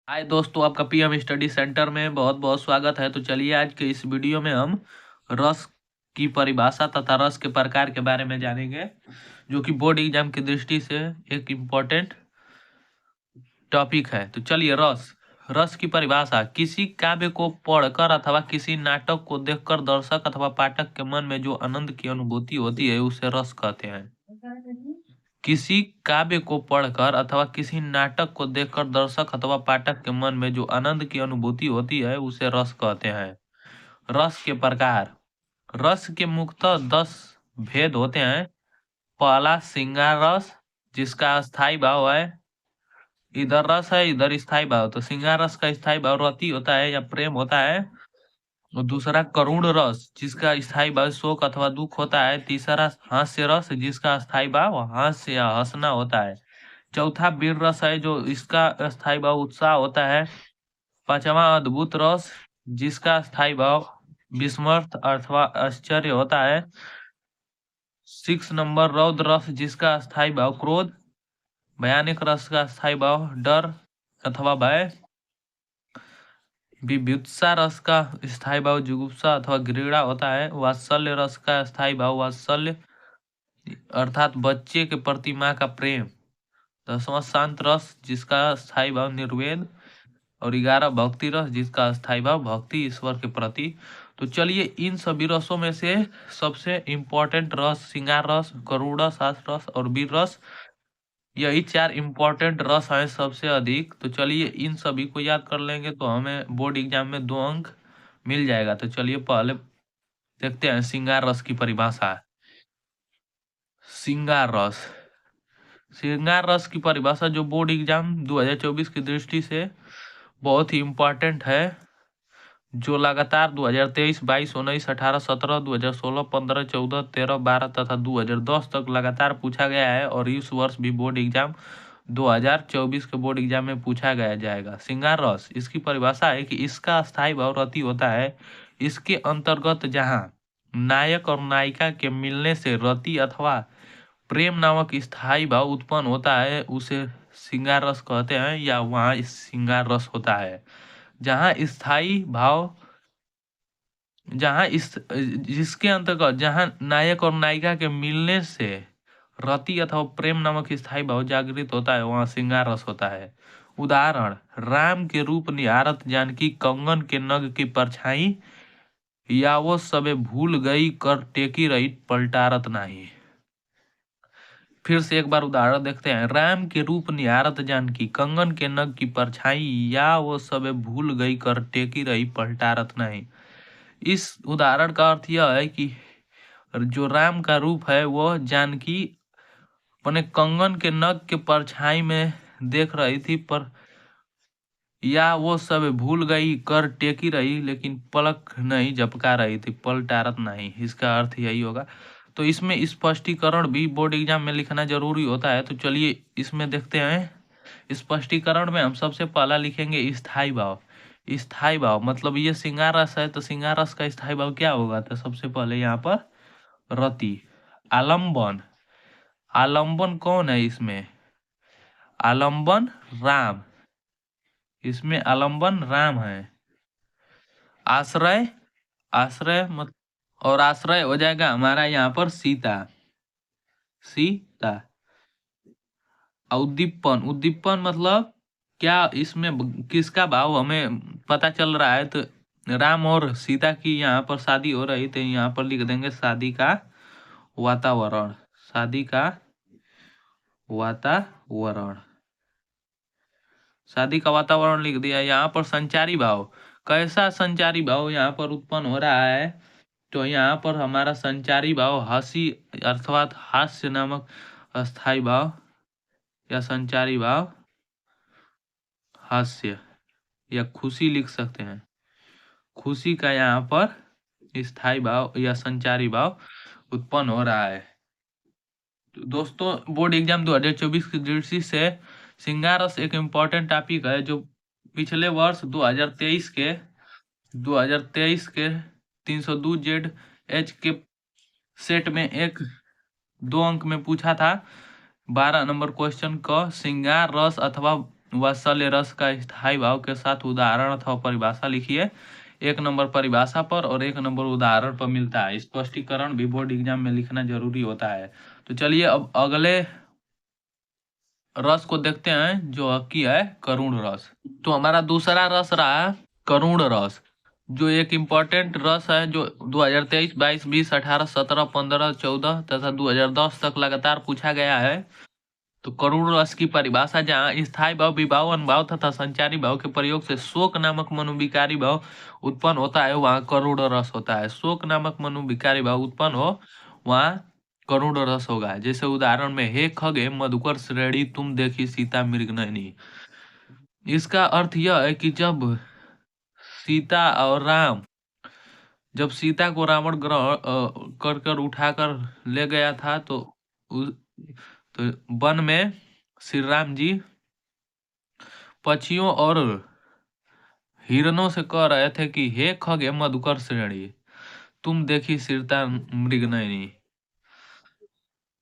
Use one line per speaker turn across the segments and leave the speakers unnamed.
हाय दोस्तों, आपका PM study centre में बहुत बहुत स्वागत है। तो चलिए आज के इस वीडियो में हम रस की परिभाषा तथा रस के प्रकार के बारे में जानेंगे, जो कि बोर्ड एग्जाम की दृष्टि से एक इम्पोर्टेंट टॉपिक है। तो चलिए, रस रस की परिभाषा किसी काव्य को पढ़कर अथवा किसी नाटक को देखकर दर्शक अथवा पाठक के मन में जो आनंद की अनुभूति होती है उसे रस कहते हैं। किसी काव्य को पढ़कर अथवा किसी नाटक को देखकर दर्शक अथवा पाठक के मन में जो आनंद की अनुभूति होती है उसे रस कहते हैं। रस के प्रकार। रस के मुख्यतः 10 भेद होते हैं। पहला श्रृंगार रस, जिसका स्थायी भाव है, इधर रस है इधर स्थायी भाव। तो श्रृंगार रस का स्थायी भाव रति होता है या प्रेम होता है। और दूसरा करुण रस, जिसका स्थायी भाव शोक अथवा दुख होता है। तीसरा हास्य रस, जिसका स्थायी भाव हास्य या हंसना होता है। चौथा वीर रस है, जो इसका स्थायी भाव उत्साह होता है। पांचवा अद्भुत रस, जिसका स्थायी भाव विस्मर्थ अथवा आश्चर्य होता है। 6 नंबर रौद्र रस, जिसका स्थायी भाव क्रोध। भयानक रस का स्थायी भाव डर अथवा भय। विभत्सा रस का स्थायी भाव जुगुप्सा अथवा घृणा होता है। वात्सल्य रस का स्थायी भाव वात्सल्य अर्थात बच्चे के प्रति माँ का प्रेम। 10वां शांत रस, जिसका स्थायी भाव निर्वेद। और 11 भक्ति रस, जिसका स्थायी भाव भक्ति ईश्वर के प्रति। तो चलिए, इन सभी रसों में से सबसे इम्पोर्टेंट रस श्रृंगार रस, करुण रस, हास्य रस और वीर रस, यही 4 इम्पोर्टेंट रस हैं सबसे अधिक। तो चलिए, इन सभी को याद कर लेंगे तो हमें बोर्ड एग्जाम में 2 अंक मिल जाएगा। तो चलिए पहले देखते हैं श्रृंगार रस की परिभाषा। श्रृंगार रस श्रृंगार रस की परिभाषा जो बोर्ड एग्जाम 2024 की दृष्टि से बहुत ही इम्पोर्टेंट है, जो लगातार 2023, 22, 19, 18, 17, 2016, 15, 14, 13, 12 तथा 2010 तक लगातार पूछा गया है। और इस वर्ष भी बोर्ड एग्जाम 2024 के बोर्ड एग्जाम में पूछा गया जाएगा। श्रृंगार रस, इसकी परिभाषा है कि इसका स्थायी भाव रति होता है। इसके अंतर्गत जहाँ नायक और नायिका के मिलने से रति अथवा प्रेम नामक स्थायी भाव उत्पन्न होता है उसे श्रृंगार रस कहते हैं, या वहाँ श्रृंगार रस होता है। जहाँ स्थायी भाव जहाँ इस जिसके अंतर्गत जहाँ नायक और नायिका के मिलने से रति अथवा प्रेम नामक स्थायी भाव जागृत होता है, वहाँ श्रृंगार रस होता है। उदाहरण, राम के रूप निहारत जानकी कंगन के नग की परछाई, या वो सबे भूल गई कर टेकी रही पलटारत नहीं। फिर से एक बार उदाहरण देखते हैं। राम के रूप निहारत जानकी कंगन के नग की परछाई, या वो सबे भूल गई कर टेकी रही पलटारत नहीं। इस उदाहरण का अर्थ यह है कि जो राम का रूप है वह जानकी अपने कंगन के नग के परछाई में देख रही थी, पर या वो सब भूल गई कर टेकी रही, लेकिन पलक नहीं झपका रही थी, पलटारत नहीं। इसका अर्थ यही होगा। तो इसमें स्पष्टीकरण भी बोर्ड एग्जाम में लिखना जरूरी होता है। तो चलिए इसमें देखते हैं। स्पष्टीकरण में हम सबसे पहला लिखेंगे स्थायी भाव। स्थायी भाव मतलब ये श्रृंगार रस है, तो श्रृंगार रस का स्थायी भाव क्या होगा? तो सबसे पहले यहाँ पर रति। आलम्बन, आलम्बन कौन है इसमें? आलम्बन राम, इसमें आलम्बन राम है। आश्रय, आश्रय मत और आश्रय हो जाएगा हमारा यहाँ पर सीता, सीता। उद्दीपन, उद्दीपन मतलब क्या? इसमें किसका भाव हमें पता चल रहा है? तो राम और सीता की यहाँ पर शादी हो रही, तो यहाँ पर लिख देंगे शादी का वातावरण, शादी का वातावरण, शादी का वातावरण लिख दिया। यहाँ पर संचारी भाव, कैसा संचारी भाव यहाँ पर उत्पन्न हो रहा है? तो यहाँ पर हमारा संचारी भाव हंसी अर्थात हास्य नामक अस्थाई भाव या संचारी भाव हास्य या खुशी लिख सकते हैं। खुशी का यहाँ पर स्थायी भाव या संचारी भाव उत्पन्न हो रहा है। तो दोस्तों, बोर्ड एग्जाम 2024 की दृष्टि से श्रृंगार रस एक इम्पोर्टेंट टॉपिक है, जो पिछले वर्ष 2023 के 302 जेड एच के सेट में 1-2 अंक में पूछा था। 12 नंबर क्वेश्चन का श्रृंगार रस अथवा वात्सल्य रस का स्थायी भाव के साथ उदाहरण अथवा परिभाषा लिखिए। 1 नंबर परिभाषा पर और 1 नंबर उदाहरण पर मिलता है। स्पष्टीकरण भी बोर्ड एग्जाम में लिखना जरूरी होता है। तो चलिए अब अगले रस को देखते हैं जो कि है करुण रस। तो हमारा दूसरा रस रहा करुण रस, जो एक इम्पोर्टेंट रस है जो 2023, 22, 20, 18, 17, 15, 14 तथा 2010 तक लगातार पूछा गया है। तो करुण रस की परिभाषा, जहाँ स्थायी भाव, विभाव, अनुभाव तथा संचारी भाव के प्रयोग से शोक नामक मनोविकारी भाव उत्पन्न होता है, वहाँ करुण रस होता है। शोक नामक मनोविकारी भाव उत्पन्न हो, वहाँ करुण रस होगा। जैसे उदाहरण में, हे खगे मधुकर श्रेणी तुम देखी सीता मृगनयनी। इसका अर्थ यह है कि सीता और राम जब सीता को रावण ग्रहण कर कर उठाकर ले गया था, तो वन में श्री राम जी पक्षियों और हिरणों से कह रहे थे कि हे खगे मधुकर श्रेणी तुम देखी सीता मृगनयनी।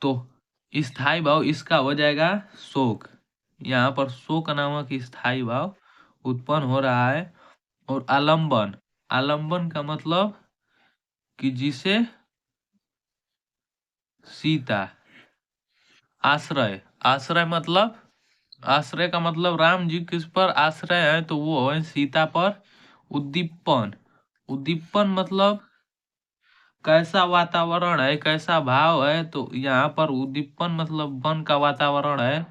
तो स्थायी भाव इसका हो जाएगा शोक। यहाँ पर शोक नामक स्थायी भाव उत्पन्न हो रहा है। और आलंबन, आलंबन का मतलब कि जिसे सीता, आश्रय, आश्रय मतलब, आश्रय का मतलब राम जी किस पर आश्रय है, तो वो है सीता पर। उद्दीपन, उद्दीपन मतलब कैसा वातावरण है, कैसा भाव है, तो यहाँ पर उद्दीपन मतलब वन का वातावरण है,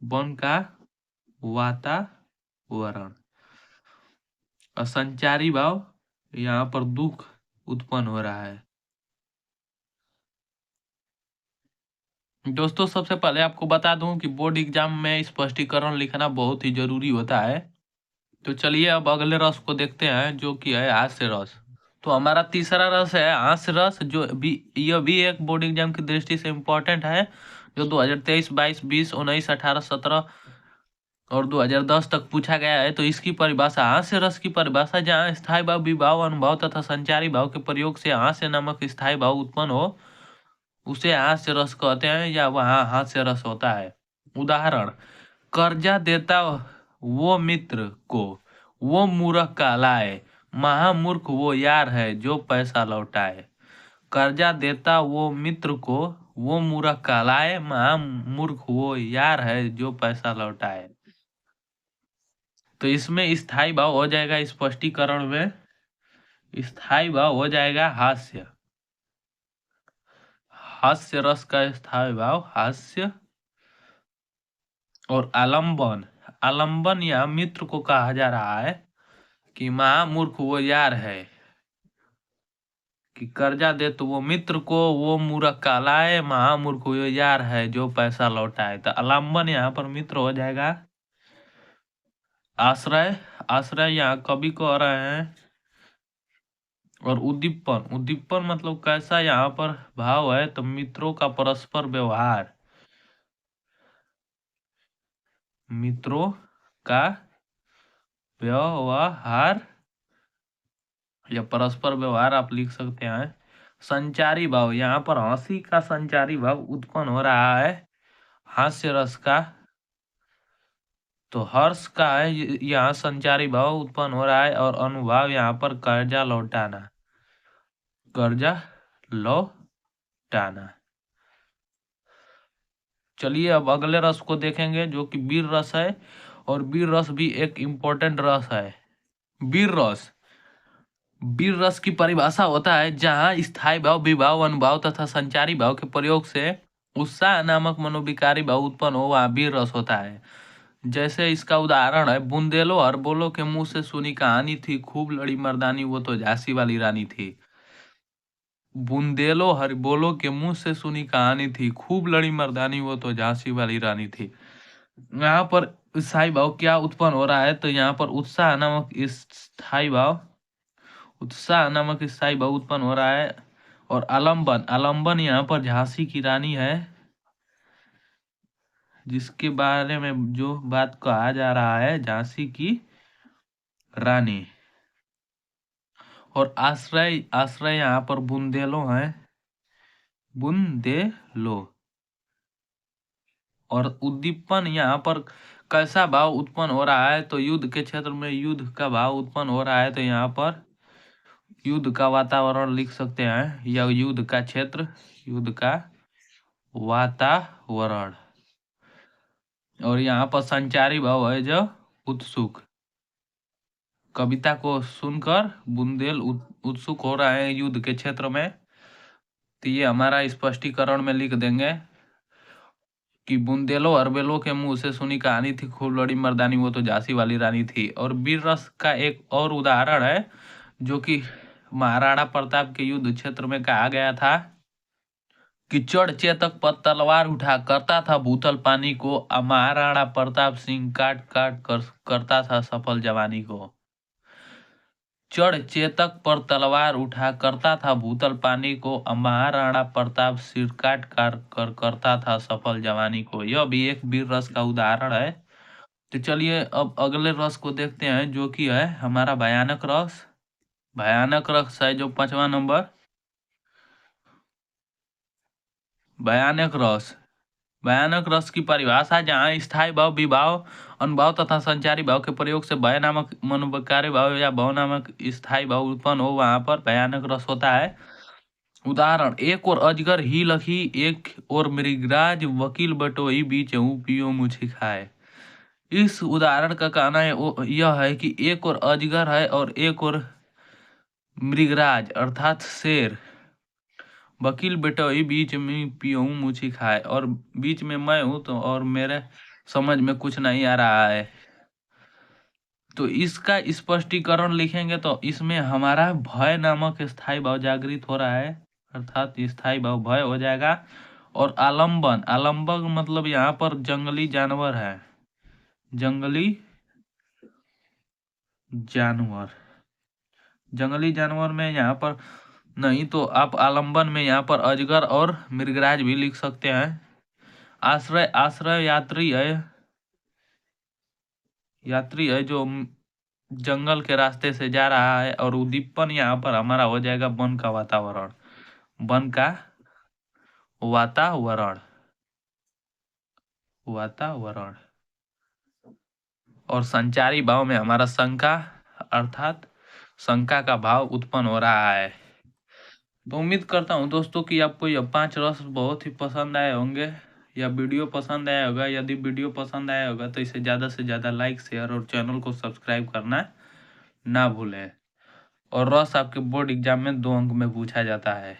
वन का वातावरण। और संचारी भाव, यहाँ पर दुख उत्पन्न हो रहा है। दोस्तों सबसे पहले आपको बता दूं कि बोर्ड एग्जाम में स्पष्टीकरण लिखना बहुत ही जरूरी होता है। तो चलिए अब अगले रस को देखते हैं जो कि है हास्य रस। तो हमारा तीसरा रस है हास्य रस, जो भी यह भी एक बोर्ड एग्जाम की दृष्टि से इम्पोर्टेंट है, जो 2023, 22, 20, 19, 18, 17 और 2010 तक पूछा गया है। तो इसकी परिभाषा, हास्य रस की परिभाषा, जहाँ स्थायी भाव, विभाव, अनुभव तथा संचारी भाव के प्रयोग से हास्य नामक स्थायी भाव उत्पन्न हो, उसे हास्य रस कहते हैं, या वहाँ हास्य रस होता है। उदाहरण, कर्जा देता वो मित्र को वो मूर्ख कहलाए, महामूर्ख वो यार है जो पैसा लौटाए। कर्जा देता वो मित्र को वो मूर्ख कहलाए, महामूर्ख वो यार है जो पैसा लौटाए। तो इसमें स्थायी भाव हो जाएगा, स्पष्टीकरण में स्थायी भाव हो जाएगा हास्य। हास्य रस का स्थायी भाव हास्य। और आलंबन, आलंबन या मित्र को कहा जा रहा है कि महामूर्ख वो यार है, कि कर्जा दे तो वो मित्र को वो मूर्ख कहलाए, महामूर्ख वो यार है जो पैसा लौटाए। तो आलंबन यहाँ पर मित्र हो जाएगा। आश्रय, आश्रय यहाँ कवि कह रहे हैं। और उद्दीपन, उद्दीपन मतलब कैसा यहाँ पर भाव है, तो मित्रों का परस्पर व्यवहार, मित्रों का व्यवहार या परस्पर व्यवहार आप लिख सकते हैं। संचारी भाव, यहाँ पर हंसी का संचारी भाव उत्पन्न हो रहा है, हास्य रस का। तो हर्ष का है, यहाँ संचारी भाव उत्पन्न हो रहा है। और अनुभाव यहाँ पर कर्जा लौटाना, कर्जा लौटाना। चलिए अब अगले रस को देखेंगे जो कि वीर रस है। और वीर रस भी एक इम्पोर्टेंट रस है। वीर रस, वीर रस की परिभाषा होता है जहाँ स्थायी भाव, विभाव, अनुभाव तथा संचारी भाव के प्रयोग से उत्साह नामक मनोविकारी भाव उत्पन्न हो, वहाँ वीर रस होता है। जैसे इसका उदाहरण है, बुंदेलो हर बोलो के मुंह से सुनी कहानी थी, खूब लड़ी मर्दानी वो तो झांसी वाली रानी थी। बुंदेलो हर बोलो के मुंह से सुनी कहानी थी, खूब लड़ी मर्दानी वो तो झांसी वाली रानी थी। यहाँ पर स्थायी भाव क्या उत्पन्न हो रहा है, तो यहाँ पर उत्साह नामक स्थायी भाव, उत्साह नामक स्थायी भाव उत्पन्न हो रहा है। और आलंबन, आलंबन यहाँ पर झांसी की रानी है, जिसके बारे में जो बात कहा जा रहा है, झांसी की रानी। और आश्रय, आश्रय यहाँ पर बुंदेलो है, बुंदेलो। और उद्दीपन यहाँ पर कैसा भाव उत्पन्न हो रहा है, तो युद्ध के क्षेत्र में युद्ध का भाव उत्पन्न हो रहा है, तो यहाँ पर युद्ध का वातावरण लिख सकते हैं, या युद्ध का क्षेत्र, युद्ध का वातावरण। और यहाँ पर संचारी भाव है जो उत्सुक, कविता को सुनकर बुंदेल उत्सुक हो रहे हैं युद्ध के क्षेत्र में। तो ये हमारा स्पष्टीकरण में लिख देंगे कि बुंदेलो अरबेलो के मुंह से सुनी कहानी थी खूब लड़ी मर्दानी, वो तो झांसी वाली रानी थी। और वीर रस का एक और उदाहरण है जो कि महाराणा प्रताप के युद्ध क्षेत्र में कहा गया था कि चढ़ चेतक पर तलवार उठा करता था भूतल पानी को, महाराणा प्रताप सिंह काट काट कर करता था सफल जवानी को। चढ़ चेतक पर तलवार उठा करता था भूतल पानी को, महाराणा प्रताप सिर काट काट कर करता था सफल जवानी को। यह भी एक वीर रस का उदाहरण है। तो चलिए अब अगले रस को देखते हैं जो कि है हमारा भयानक रस। भयानक रस है जो 5वां नंबर, भयानक रस। भयानक रस की परिभाषा, जहाँ स्थायी भाव, विभाव, अनुभाव तथा संचारी भाव के प्रयोग से भय नामक मनोविकारी भाव या भाव नामक स्थायी भाव उत्पन्न हो, वहां पर भयानक रस होता है। उदाहरण, एक और अजगर ही लखी, एक और मृगराज, वकील बटोई, बीच पियो मुझी खाए। इस उदाहरण का कहना है यह है कि एक और अजगर है और एक और मृगराज अर्थात शेर, वकील बेटोई, बीच में पियूं मुझी खाए, और बीच में मैं हूं तो और मेरे समझ में कुछ नहीं आ रहा है। तो इसका स्पष्टीकरण लिखेंगे तो इसमें हमारा भय नामक स्थायी भाव जागृत हो रहा है, अर्थात स्थायी भाव भय हो जाएगा। और आलम्बन, आलम्बन मतलब यहाँ पर जंगली जानवर है, जंगली जानवर, जंगली जानवर में यहाँ पर नहीं, तो आप आलम्बन में यहाँ पर अजगर और मृगराज भी लिख सकते हैं। आश्रय, आश्रय यात्री है, यात्री है जो जंगल के रास्ते से जा रहा है। और उद्दीपन यहाँ पर हमारा हो जाएगा वन का वातावरण, वन का वातावरण, वातावरण। और संचारी भाव में हमारा शंका, अर्थात शंका का भाव उत्पन्न हो रहा है। तो उम्मीद करता हूँ दोस्तों कि आपको यह 5 रस बहुत ही पसंद आए होंगे, या वीडियो पसंद आया होगा। यदि वीडियो पसंद आया होगा तो इसे ज़्यादा से ज़्यादा लाइक, शेयर और चैनल को सब्सक्राइब करना ना भूलें। और रस आपके बोर्ड एग्जाम में 2 अंक में पूछा जाता है।